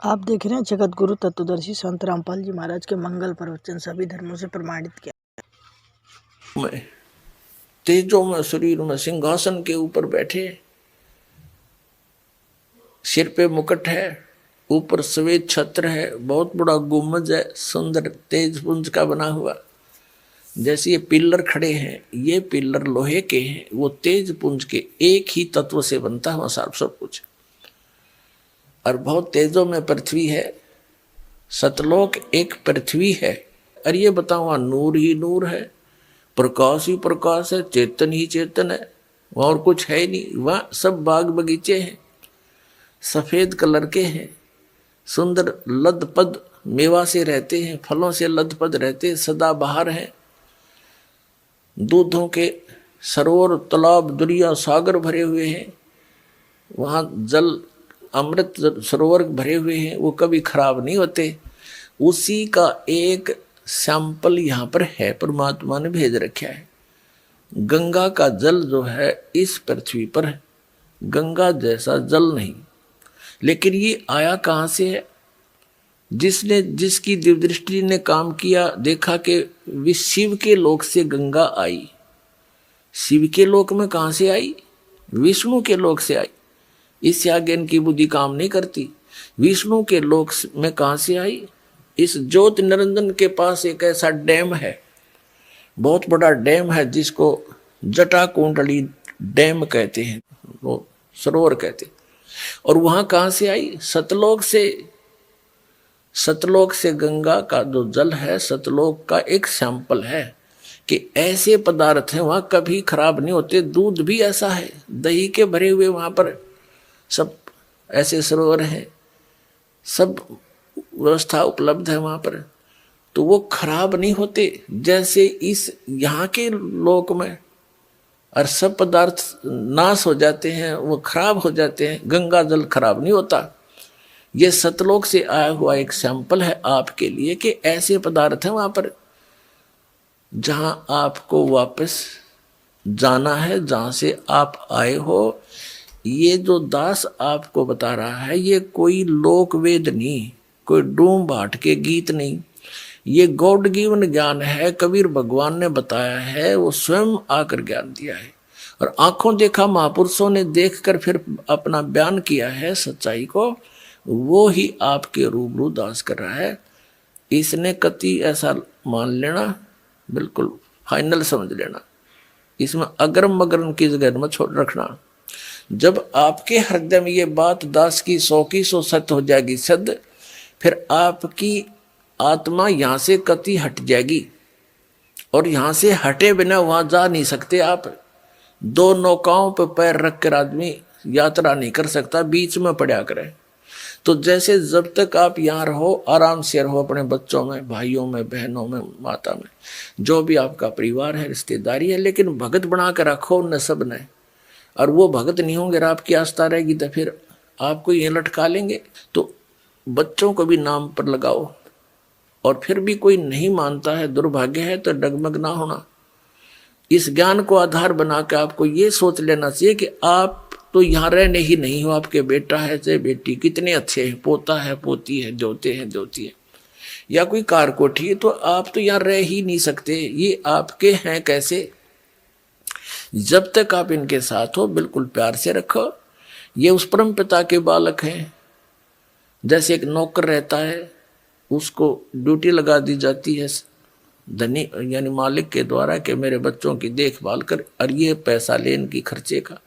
आप देख रहे हैं जगत गुरु तत्वदर्शी संत रामपाल जी महाराज के मंगल प्रवचन सभी धर्मों से प्रमाणित किया। में तेजो में शरीर में सिंहासन के ऊपर बैठे, सिर पे मुकुट है, ऊपर सफेद छत्र है, बहुत बड़ा गुम्बद है, सुंदर तेज पुंज का बना हुआ। जैसे ये पिल्लर खड़े हैं, ये पिल्लर लोहे के हैं, वो तेज पुंज के एक ही तत्व से बनता है सब कुछ। और बहुत तेजों में पृथ्वी है, सतलोक एक पृथ्वी है। और ये बताओ नूर ही नूर है, प्रकाश ही प्रकाश है, चेतन ही चेतन है, और कुछ है ही नहीं। वहाँ सब बाग बगीचे हैं, सफेद कलर के हैं, सुंदर लदपद मेवा से रहते हैं, फलों से लदपद रहते हैं, सदा बहार हैं। दूधों के सरोवर तालाब दरिया सागर भरे हुए हैं, वहाँ जल अमृत सरोवर भरे हुए हैं, वो कभी खराब नहीं होते। उसी का एक सैंपल यहाँ पर है, परमात्मा ने भेज रखा है। गंगा का जल जो है इस पृथ्वी पर है, गंगा जैसा जल नहीं। लेकिन ये आया कहाँ से है? जिसकी दिव्यदृष्टि ने काम किया, देखा कि शिव के लोक से गंगा आई। शिव के लोक में कहाँ से आई? विष्णु के लोक से आई। इससे आगे इनकी बुद्धि काम नहीं करती। विष्णु के लोक में कहाँ से आई? इस ज्योति निरंजन के पास एक ऐसा डैम है, बहुत बड़ा डैम है, जिसको जटा कुंडली डैम कहते हैं, वो सरोवर कहते हैं। और वहां कहाँ से आई? सतलोक से। सतलोक से गंगा का जो जल है, सतलोक का एक सैंपल है कि ऐसे पदार्थ हैं वहां कभी खराब नहीं होते। दूध भी ऐसा है, दही के भरे हुए वहां पर सब ऐसे सरोवर हैं, सब व्यवस्था उपलब्ध है वहां पर, तो वो खराब नहीं होते। जैसे इस यहाँ के लोक में और सब पदार्थ नाश हो जाते हैं, वो खराब हो जाते हैं, गंगा जल खराब नहीं होता। ये सतलोक से आया हुआ एक सैंपल है आपके लिए कि ऐसे पदार्थ हैं वहां पर जहां आपको वापस जाना है, जहां से आप आए हो। ये जो दास आपको बता रहा है, ये कोई लोक वेद नहीं, कोई डूम भाट के गीत नहीं, ये गॉड गिवन ज्ञान है। कबीर भगवान ने बताया है, वो स्वयं आकर ज्ञान दिया है। और आंखों देखा महापुरुषों ने देखकर फिर अपना बयान किया है सच्चाई को, वो ही आपके रूबरू दास कर रहा है। इसने कति ऐसा मान लेना, बिल्कुल फाइनल समझ लेना, इसमें अगरम मगरम की जगह में छोड़ रखना। जब आपके हृदय में ये बात दास की 100 सत्य हो जाएगी सद, फिर आपकी आत्मा यहां से कति हट जाएगी। और यहां से हटे बिना वहां जा नहीं सकते आप। दो नौकाओं पर पैर रख कर आदमी यात्रा नहीं कर सकता, बीच में पड़ा करे। तो जैसे जब तक आप यहाँ रहो, आराम से रहो, अपने बच्चों में, भाइयों में, बहनों में, माता में, जो भी आपका परिवार है, रिश्तेदारी है, लेकिन भगत बना कर रखो उन सब ने। और वो भगत नहीं होंगे और आपकी आस्था रहेगी तो फिर आपको ये लटका लेंगे। तो बच्चों को भी नाम पर लगाओ। और फिर भी कोई नहीं मानता है, दुर्भाग्य है, तो डगमग ना होना। इस ज्ञान को आधार बनाकर आपको ये सोच लेना चाहिए कि आप तो यहाँ रहने ही नहीं हो, आपके बेटा है चाहे बेटी कितने अच्छे हैं, पोता है पोती है, जोते हैं जोती है, या कोई कार कोठी है, तो आप तो यहाँ रह ही नहीं सकते। ये आपके हैं कैसे? जब तक आप इनके साथ हो, बिल्कुल प्यार से रखो। ये उस परम पिता के बालक हैं। जैसे एक नौकर रहता है, उसको ड्यूटी लगा दी जाती है धनी यानी मालिक के द्वारा कि मेरे बच्चों की देखभाल कर, और ये पैसा ले इनकी खर्चे का।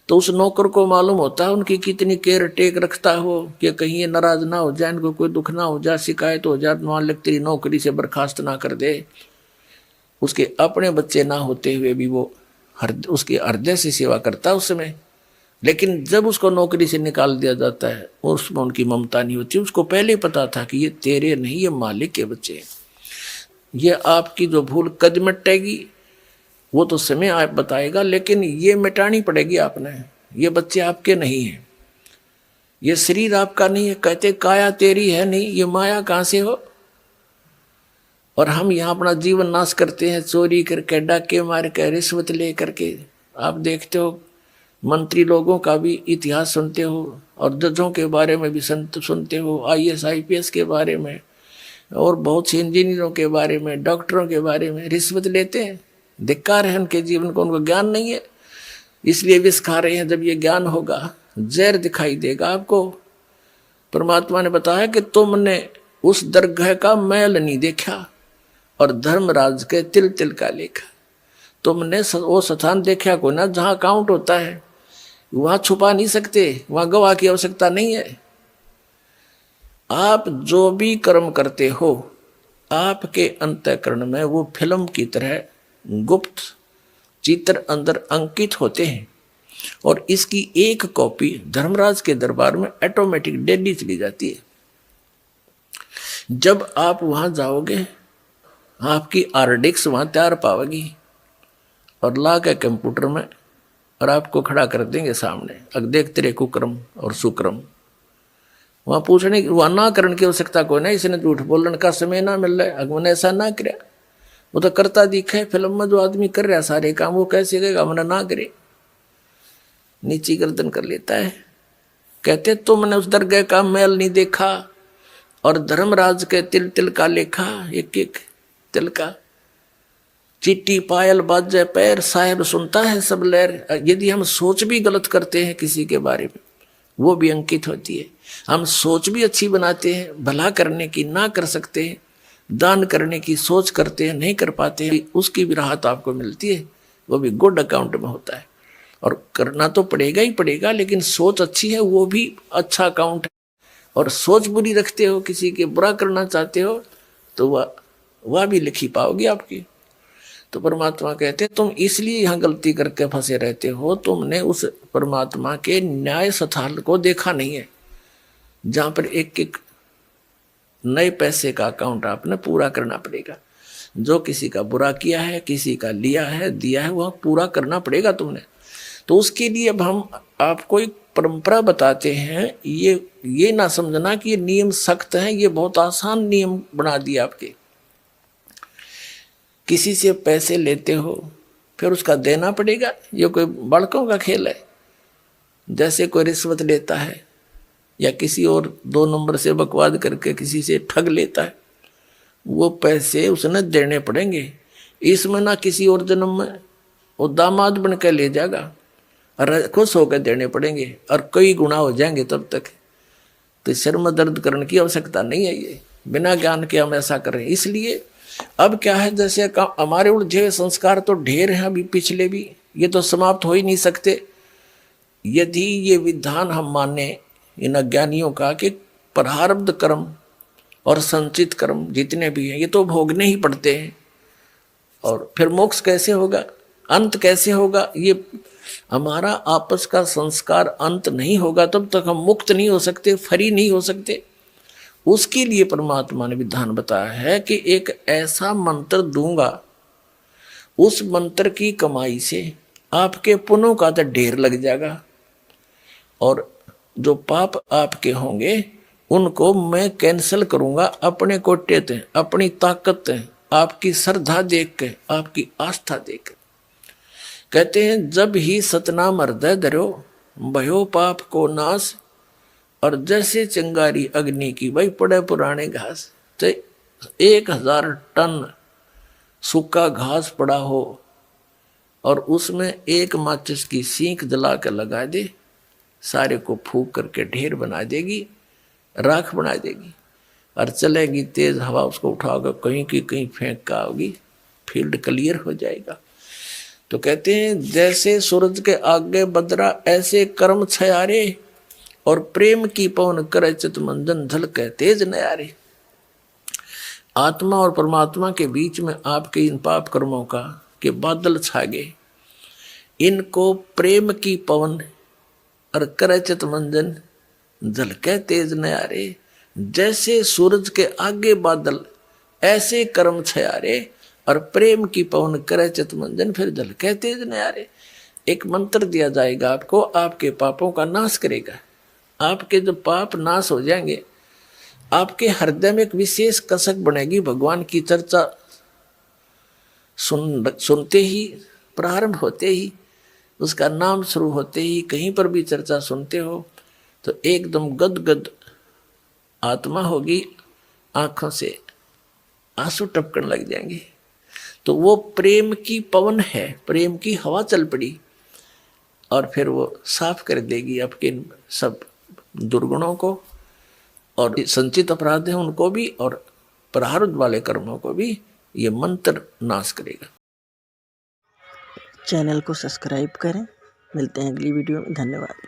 तो उस नौकर को मालूम होता है उनकी कितनी केयर टेक रखता हो कि कहीं ये नाराज ना हो जाए, इनको कोई दुख ना हो जाए, शिकायत हो जाए, मालिक तेरी नौकरी से बर्खास्त ना कर दे। उसके अपने बच्चे ना होते हुए भी वो उसके हृदय से सेवा करता है उस समय। लेकिन जब उसको नौकरी से निकाल दिया जाता है, उसमें उनकी ममता नहीं होती। उसको पहले पता था कि ये तेरे नहीं, ये मालिक के बच्चे हैं। ये आपकी जो भूल कद मिटेगी वो तो समय आप बताएगा, लेकिन ये मिटानी पड़ेगी आपने। ये बच्चे आपके नहीं हैं, ये शरीर आपका नहीं है। कहते काया तेरी है नहीं, ये माया कहाँ से हो? और हम यहाँ अपना जीवन नाश करते हैं, चोरी करके, डाके मार के, रिश्वत ले करके। आप देखते हो मंत्री लोगों का भी इतिहास सुनते हो, और जजों के बारे में भी सुनते हो, IAS IPS के बारे में, और बहुत से इंजीनियरों के बारे में, डॉक्टरों के बारे में रिश्वत लेते हैं। धिक्कार है उनके जीवन को, उनको ज्ञान नहीं है, इसलिए विष खा रहे हैं। जब ये ज्ञान होगा, जहर दिखाई देगा आपको। परमात्मा ने बताया कि तुमने उस दरगाह का मैल नहीं देखा और धर्मराज के तिल तिल का लेखा। तुमने वो स्थान देखा को ना जहां काउंट होता है, वहां छुपा नहीं सकते, वहां गवाह की आवश्यकता नहीं है। आप जो भी कर्म करते हो, आपके अंतःकरण में वो फिल्म की तरह गुप्त चित्र अंदर अंकित होते हैं, और इसकी एक कॉपी धर्मराज के दरबार में ऑटोमेटिक डेली चली जाती है। जब आप वहां जाओगे, आपकी आरडिक्स वहां तैयार पाओगी, और ला के कंप्यूटर में और आपको खड़ा कर देंगे सामने, अब देख तेरे कुक्रम और सुक्रम। वहां पूछने वहां ना करने की आवश्यकता कोई नहीं, इसने झूठ बोलने का समय ना मिल रहा है, अगमने ऐसा ना करे, वो तो करता दिखे। फिल्म में जो आदमी कर रहा है सारे काम, वो कैसे कहेगा हमने ना करे, नीची गर्दन कर लेता है। कहते तुमने उस दरगाह का मैल नहीं देखा और धर्मराज के तिल तिल का लेखा, एक एक तिल का। चिट्टी पायल बाजे पैर, साहेब सुनता है सब लहर। यदि हम सोच भी गलत करते हैं किसी के बारे में, वो भी अंकित होती है। हम सोच भी अच्छी बनाते हैं, भला करने की ना कर सकते हैं, दान करने की सोच करते हैं, नहीं कर पाते हैं, उसकी भी राहत आपको मिलती है, वो भी गुड अकाउंट में होता है। और करना तो पड़ेगा ही पड़ेगा, लेकिन सोच अच्छी है वो भी अच्छा अकाउंट है। और सोच बुरी रखते हो, किसी के बुरा करना चाहते हो, तो वह भी लिखी पाओगी आपकी। तो परमात्मा कहते तुम इसलिए यहाँ गलती करके फंसे रहते हो, तुमने उस परमात्मा के न्याय स्थल को देखा नहीं है, जहां पर एक एक नए पैसे का अकाउंट आपने पूरा करना पड़ेगा। जो किसी का बुरा किया है, किसी का लिया है, दिया है, वह पूरा करना पड़ेगा तुमने। तो उसके लिए अब हम आपको एक परंपरा बताते हैं। ये ना समझना कि ये नियम सख्त हैं, ये बहुत आसान नियम बना दिया आपके। किसी से पैसे लेते हो, फिर उसका देना पड़ेगा, ये कोई बड़कों का खेल है। जैसे कोई रिश्वत लेता है या किसी और 2 नंबर से बकवाद करके किसी से ठग लेता है, वो पैसे उसने देने पड़ेंगे। इसमें ना किसी और जन्म में वो दामाद बन के ले जाएगा और खुश होकर देने पड़ेंगे, और कई गुना हो जाएंगे तब तक। तो सिर में दर्द करने की आवश्यकता नहीं है, ये बिना ज्ञान के हम ऐसा करें। इसलिए अब क्या है, जैसे हमारे उलझे संस्कार तो ढेर हैं अभी पिछले भी, ये तो समाप्त हो ही नहीं सकते। यदि ये विधान हम माने इन अज्ञानियों का कि प्रारब्ध कर्म और संचित कर्म जितने भी हैं ये तो भोगने ही पड़ते हैं, और फिर मोक्ष कैसे होगा, अंत कैसे होगा, ये हमारा आपस का संस्कार अंत नहीं होगा तब तक हम मुक्त नहीं हो सकते, फ्री नहीं हो सकते। उसके लिए परमात्मा ने विधान बताया है कि एक ऐसा मंत्र दूंगा, उस मंत्र की कमाई से आपके पुण्यों का तो ढेर लग जाएगा, और जो पाप आपके होंगे उनको मैं कैंसिल करूंगा अपने कोटे ते, अपनी ताकत ते, आपकी श्रद्धा देख के, आपकी आस्था देख के। कहते हैं जब ही सतनाम हृदय धरो, भयो पाप को नाश, और जैसे चिंगारी अग्नि की भाई पड़े पुराने घास। तो 1000 टन सूखा घास पड़ा हो और उसमें एक माचिस की सीख जला कर लगा दे, सारे को फूंक करके ढेर बना देगी, राख बना देगी, और चलेगी तेज हवा, उसको उठाकर कहीं की कहीं फेंक का होगी, फील्ड क्लियर हो जाएगा। तो कहते हैं जैसे सूरज के आगे बदरा, ऐसे कर्म छयारे, और प्रेम की पवन करे चित मंजन झलके तेज नयारे। आत्मा और परमात्मा के बीच में आपके इन पाप कर्मों का के बादल छा गए, इनको प्रेम की पवन और करे चित मंजन झलके तेज नयारे। जैसे सूरज के आगे बादल, ऐसे कर्म छयारे, और प्रेम की पवन करे चित मंजन फिर झलके तेज नयारे। एक मंत्र दिया जाएगा आपको, आपके पापों का नाश करेगा। आपके जो पाप नाश हो जाएंगे, आपके हृदय में एक विशेष कसक बनेगी। भगवान की चर्चा सुनते ही, प्रारंभ होते ही उसका नाम शुरू होते ही कहीं पर भी चर्चा सुनते हो तो एकदम गदगद आत्मा होगी, आंखों से आंसू टपकने लग जाएंगे। तो वो प्रेम की पवन है, प्रेम की हवा चल पड़ी और फिर वो साफ कर देगी आपके सब दुर्गुणों को, और संचित अपराध है उनको भी, और प्रारब्ध वाले कर्मों को भी ये मंत्र नाश करेगा। चैनल को सब्सक्राइब करें। मिलते हैं अगली वीडियो में। धन्यवाद।